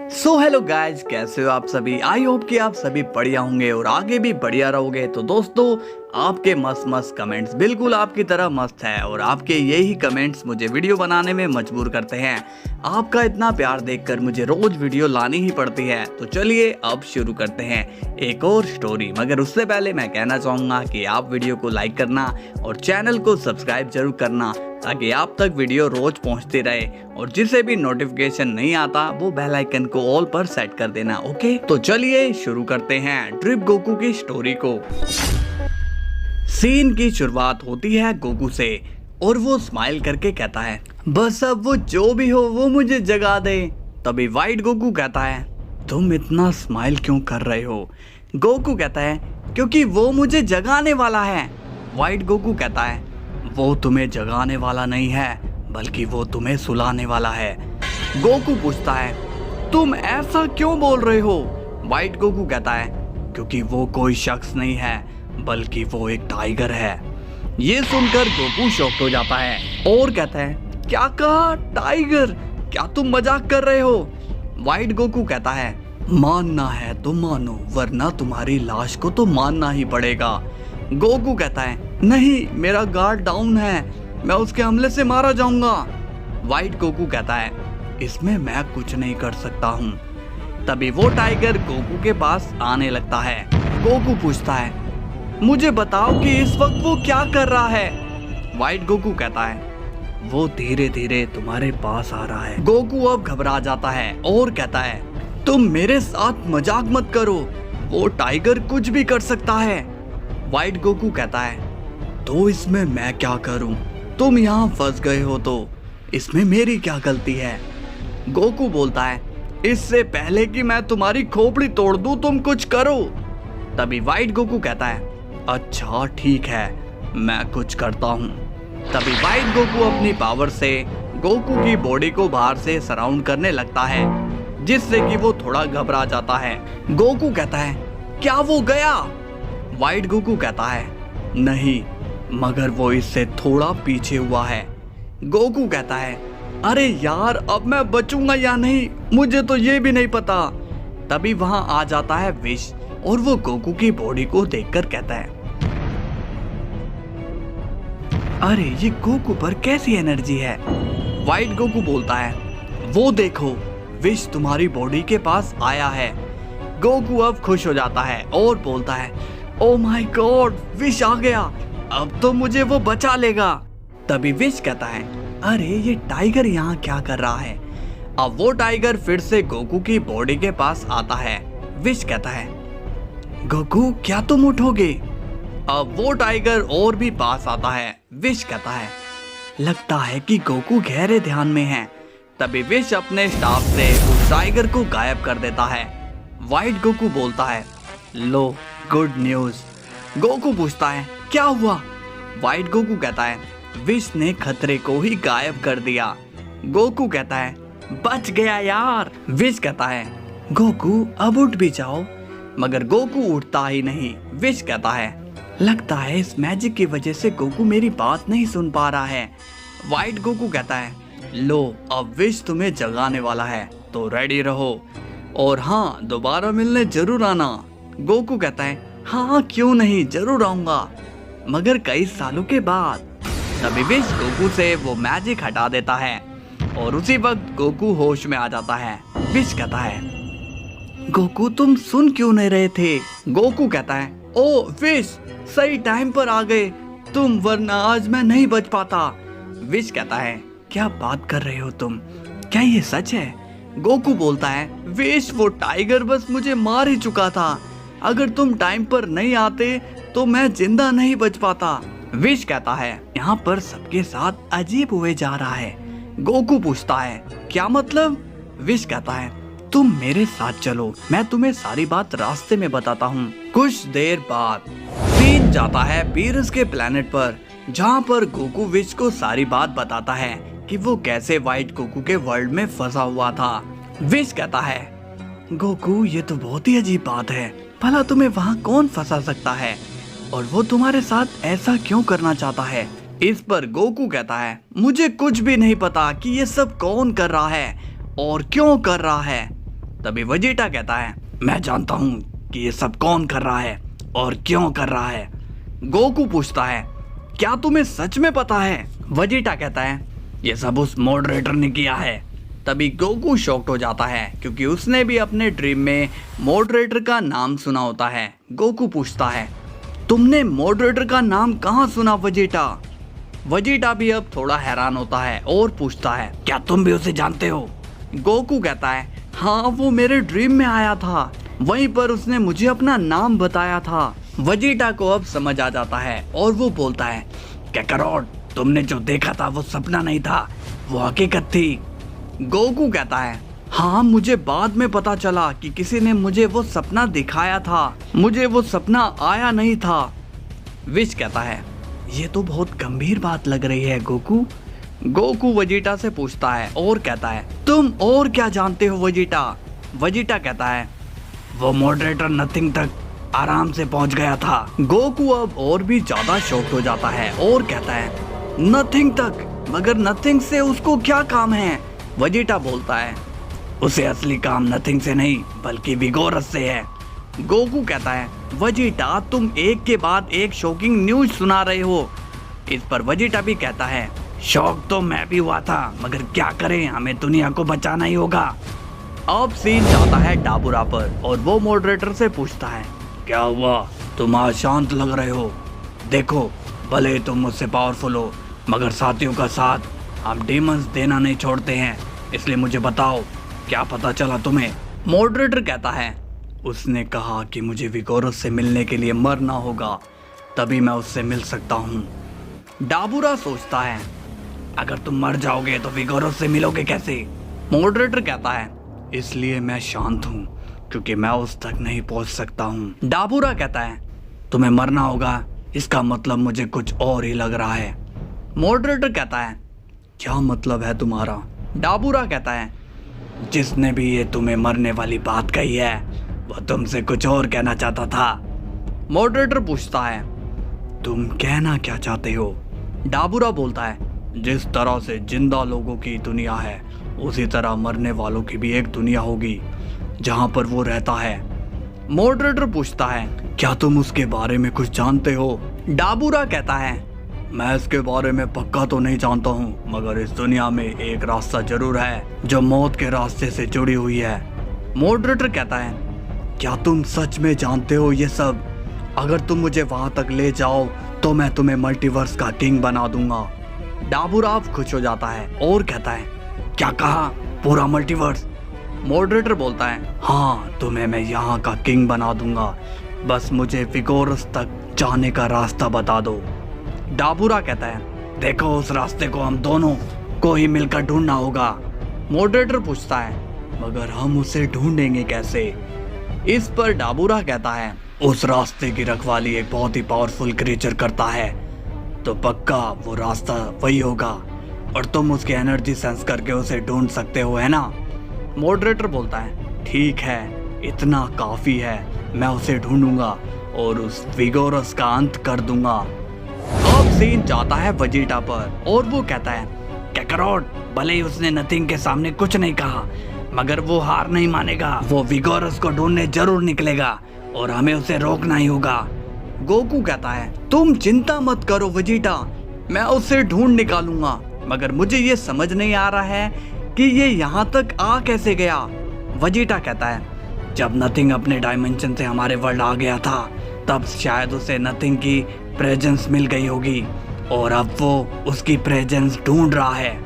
So hello guys, कैसे हो आप सभी। आई होप कि आप सभी बढ़िया होंगे और आगे भी बढ़िया रहोगे। तो दोस्तों, आपके मस्त मस्त कमेंट्स बिल्कुल आपकी तरह मस्त है और आपके यही कमेंट्स मुझे वीडियो बनाने में मजबूर करते हैं। आपका इतना प्यार देखकर मुझे रोज वीडियो लानी ही पड़ती है। तो चलिए अब शुरू करते हैं एक और स्टोरी। मगर उससे पहले मैं कहना चाहूँगा कि आप वीडियो को लाइक करना और चैनल को सब्सक्राइब जरूर करना, ताकि आप तक वीडियो रोज पहुंचती रहे और जिसे भी नोटिफिकेशन नहीं आता वो बेल आइकन को ऑल पर सेट कर देना। ओके, तो चलिए शुरू करते हैं ट्रिप गोकू की स्टोरी को। सीन की शुरुआत होती है गोकू से और वो स्माइल करके कहता है, बस अब वो जो भी हो वो मुझे जगा दे। तभी वाइट गोकू कहता है, तुम इतना स्माइल क्यों कर रहे हो? गोकू कहता है, क्योंकि वो मुझे जगाने वाला है। वाइट गोकू कहता है, वो तुम्हें जगाने वाला नहीं है बल्कि वो तुम्हें सुलाने वाला है। गोकू पूछता है, तुम ऐसा क्यों बोल रहे हो? वाइट गोकू कहता है, क्योंकि वो कोई शख्स नहीं है बल्कि वो एक टाइगर है। ये सुनकर गोकू शॉक्ड हो जाता है और कहता है, क्या कहा? टाइगर? क्या तुम मजाक कर रहे हो? वाइट गोकू कहता है, मानना है तो मानो, वरना तुम्हारी लाश को तो मानना ही पड़ेगा। गोकू कहता है, नहीं, मेरा गार्ड डाउन है, मैं उसके हमले से मारा जाऊंगा। वाइट गोकू कहता है, इसमें मैं कुछ नहीं कर सकता हूँ। तभी वो टाइगर गोकू के पास आने लगता है। गोकू पूछता है, मुझे बताओ कि इस वक्त वो क्या कर रहा है? वाइट गोकू कहता है, वो धीरे धीरे तुम्हारे पास आ रहा है। गोकू अब घबरा जाता है और कहता है, तुम मेरे साथ मजाक मत करो, वो टाइगर कुछ भी कर सकता है। वाइट गोकू कहता है, तो इसमें मैं क्या करूं? तुम यहाँ फंस गए हो तो इसमें मेरी क्या गलती है? गोकू बोलता है, इससे पहले कि मैं तुम्हारी खोपड़ी तोड़ दूं तुम कुछ करो। तभी वाइट गोकू कहता है, अच्छा ठीक है, मैं कुछ करता हूँ। तभी वाइट गोकू अपनी पावर से गोकू की बॉडी को बाहर से सराउंड करने लगता है, जिससे कि वो थोड़ा घबरा जाता है। गोकू कहता है, क्या वो गया? वाइट गोकू कहता है, नहीं, मगर वो इससे थोड़ा पीछे हुआ है। गोकू कहता है, अरे यार, अब मैं बचूंगा या नहीं मुझे तो ये भी नहीं पता। तभी वहां आ जाता है विश और वो गोकू की बॉडी को देखकर कहता है, अरे ये गोकू पर कैसी एनर्जी है? वाइट गोकू बोलता है, वो देखो, विश तुम्हारी बॉडी के पास आया है। गोकू अब खुश हो जाता है और बोलता है, ओ माय गॉड, विश आ गया, अब तो मुझे वो बचा लेगा। तभी विश कहता है, अरे ये टाइगर यहाँ क्या कर रहा है? अब वो टाइगर फिर से गोकू की बॉडी के पास आता है। विश कहता है, गोकू क्या तुम उठोगे? अब वो टाइगर और भी पास आता है। विश कहता है, लगता है कि गोकू गहरे ध्यान में है। तभी विश अपने स्टाफ से उस टाइगर को गायब कर देता है। वाइट गोकू बोलता है, लो, गुड न्यूज। गोकू पूछता है, क्या हुआ? वाइट गोकू कहता है, विश ने खतरे को ही गायब कर दिया। गोकू कहता है, बच गया यार। विश कहता है, गोकू अब उठ भी जाओ। मगर गोकू उठता ही नहीं। विश कहता है, लगता है इस मैजिक की वजह से गोकू मेरी बात नहीं सुन पा रहा है। वाइट गोकू कहता है, लो, अब विश तुम्हें जगाने वाला है, तो रेडी रहो और हाँ, दोबारा मिलने जरूर आना। गोकू कहता है, हाँ क्यों नहीं, जरूर आऊंगा, मगर कई सालों के बाद। तभी विश गोकू से वो मैजिक हटा देता है और उसी वक्त गोकू होश में आ जाता है। विश कहता है, गोकू तुम सुन क्यों नहीं रहे थे? गोकू कहता है, ओ विश, सही टाइम पर आ गए तुम, वरना आज मैं नहीं बच पाता। विश कहता है, क्या बात कर रहे हो तुम? क्या ये सच है? गोकू बोलता है, विश, वो टाइगर बस मुझे मार ही चुका था, अगर तुम टाइम पर नहीं आते तो मैं जिंदा नहीं बच पाता। विश कहता है, यहाँ पर सबके साथ अजीब हुए जा रहा है। गोकू पूछता है, क्या मतलब? विश कहता है, तुम मेरे साथ चलो, मैं तुम्हें सारी बात रास्ते में बताता हूँ। कुछ देर बाद सीन जाता है पीरस के प्लेनेट पर, जहाँ पर गोकू विश को सारी बात बताता है कि वो कैसे वाइट गोकू के वर्ल्ड में फंसा हुआ था। विश कहता है, गोकू ये तो बहुत ही अजीब बात है, भला तुम्हें वहाँ कौन फंसा सकता है और वो तुम्हारे साथ ऐसा क्यों करना चाहता है? इस पर गोकू कहता है, मुझे कुछ भी नहीं पता कि ये सब कौन कर रहा है और क्यों कर रहा है। तभी वेजिटा कहता है, मैं जानता हूँ कि ये सब कौन कर रहा है और क्यों कर रहा है। गोकू पूछता है, क्या तुम्हें सच में पता है? वेजिटा कहता है, ये सब उस मॉडरेटर ने किया है। तभी गोकू शॉक्ड हो जाता है क्योंकि उसने भी अपने ड्रीम में मॉडरेटर का नाम सुना होता है। गोकू पूछता है, तुमने मॉडरेटर का नाम कहाँ सुना वेजिटा? वेजिटा भी अब थोड़ा हैरान होता है और पूछता है, क्या तुम भी उसे जानते हो? गोकू कहता है, हाँ, वो मेरे ड्रीम में आया था, वहीं पर उसने मुझे अपना नाम बताया था। वेजिटा को अब समझ आ जाता है और वो बोलता है, काकारोट, तुमने जो देखा था वो सपना नहीं था, वो हकीकत थी। गोकू कहता है, हाँ, मुझे बाद में पता चला कि किसी ने मुझे वो सपना दिखाया था, मुझे वो सपना आया नहीं था। विश कहता है, ये तो बहुत गंभीर बात लग रही है गोकू। गोकू वेजिटा से पूछता है और कहता है, तुम और क्या जानते हो वेजिटा? वेजिटा कहता है, वो मॉडरेटर नथिंग तक आराम से पहुंच गया था। गोकू अब और भी ज्यादा शॉक्ड हो जाता है और कहता है, नथिंग तक? मगर नथिंग से उसको क्या काम है? वेजिटा बोलता है, उसे असली काम नथिंग से नहीं बल्कि विगोरस से है। गोकू कहता है, वेजिटा, तुम एक के बाद एक शॉकिंग न्यूज सुना रहे हो। इस पर वेजिटा भी कहता है, शौक तो मैं भी हुआ था, मगर क्या करें, हमें दुनिया को बचाना ही होगा। अब सीन जाता है डाबुरा पर और वो मॉडरेटर से पूछता है, क्या हुआ, तुम आज शांत लग रहे हो? देखो, भले तुम मुझसे पावरफुल हो, मगर साथियों का साथ हम डीमंस देना नहीं छोड़ते हैं, इसलिए मुझे बताओ, क्या पता चला तुम्हें? मॉडरेटर कहता है, उसने कहा कि मुझे विगोरस से मिलने के लिए मरना होगा, तभी मैं उससे मिल सकता हूँ। डाबुरा सोचता है, अगर तुम मर जाओगे तो विगोरस से मिलोगे कैसे? मॉडरेटर कहता है, इसलिए मैं शांत हूँ क्योंकि मैं उस तक नहीं पहुँच सकता हूँ। डाबुरा कहता है, तुम्हें मरना होगा, इसका मतलब मुझे कुछ और ही लग रहा है। मॉडरेटर कहता है, क्या मतलब है तुम्हारा? डाबुरा कहता है, जिसने भी ये तुम्हें मरने वाली बात कही है वो तुमसे कुछ और कहना चाहता था। मॉडरेटर पूछता है, तुम कहना क्या चाहते हो? डाबुरा बोलता है, जिस तरह से जिंदा लोगों की दुनिया है उसी तरह मरने वालों की भी एक दुनिया होगी जहां पर वो रहता है। मॉडरेटर पूछता है, क्या तुम उसके बारे में कुछ जानते हो? डाबुरा कहता है, मैं इसके बारे में पक्का तो नहीं जानता हूँ, मगर इस दुनिया में एक रास्ता जरूर है जो मौत के रास्ते से जुड़ी हुई है। मॉडरेटर कहता है, क्या तुम सच में जानते हो ये सब? अगर तुम मुझे वहां तक ले जाओ तो मैं तुम्हें मल्टीवर्स का किंग बना दूंगा। डाबुरा खुश हो जाता है और कहता है, क्या कहा, पूरा मल्टीवर्स? मॉडरेटर बोलता है, हाँ, तुम्हें मैं यहाँ का किंग बना दूंगा, बस मुझे विगोरस तक जाने का रास्ता बता दो। डाबुरा कहता है, देखो, उस रास्ते को हम दोनों को ही मिलकर ढूंढना होगा। मॉडरेटर पूछता है, मगर हम उसे ढूंढेंगे कैसे? इस पर डाबुरा कहता है, उस रास्ते की रखवाली एक बहुत ही पावरफुल क्रिएचर करता है, तो पक्का वो रास्ता वही होगा और तुम उसकी एनर्जी सेंस करके उसे ढूंढ सकते हो, है ना? मॉडरेटर बोलता है, ठीक है, इतना काफी है, मैं उसे ढूंढूंगा और उस विगोरस का अंत कर दूंगा। अब सीन जाता है वेजिटा पर और वो कहता है, काकारोट, भले ही उसने नथिंग के सामने कुछ नहीं कहा, मगर वो हार नहीं मानेगा, वो विगोरस को ढूंढने जरूर निकलेगा और हमें उसे रोकना ही होगा। गोकू कहता है, तुम चिंता मत करो वेजिटा, मैं उसे ढूंढ निकालूंगा, मगर मुझे ये समझ नहीं आ रहा है कि ये यहाँ तक आ कैसे गया। वेजिटा कहता है, जब नथिंग अपने डायमेंशन से हमारे वर्ल्ड आ गया था तब शायद उसे नथिंग की प्रेजेंस मिल गई होगी और अब वो उसकी प्रेजेंस ढूंढ रहा है।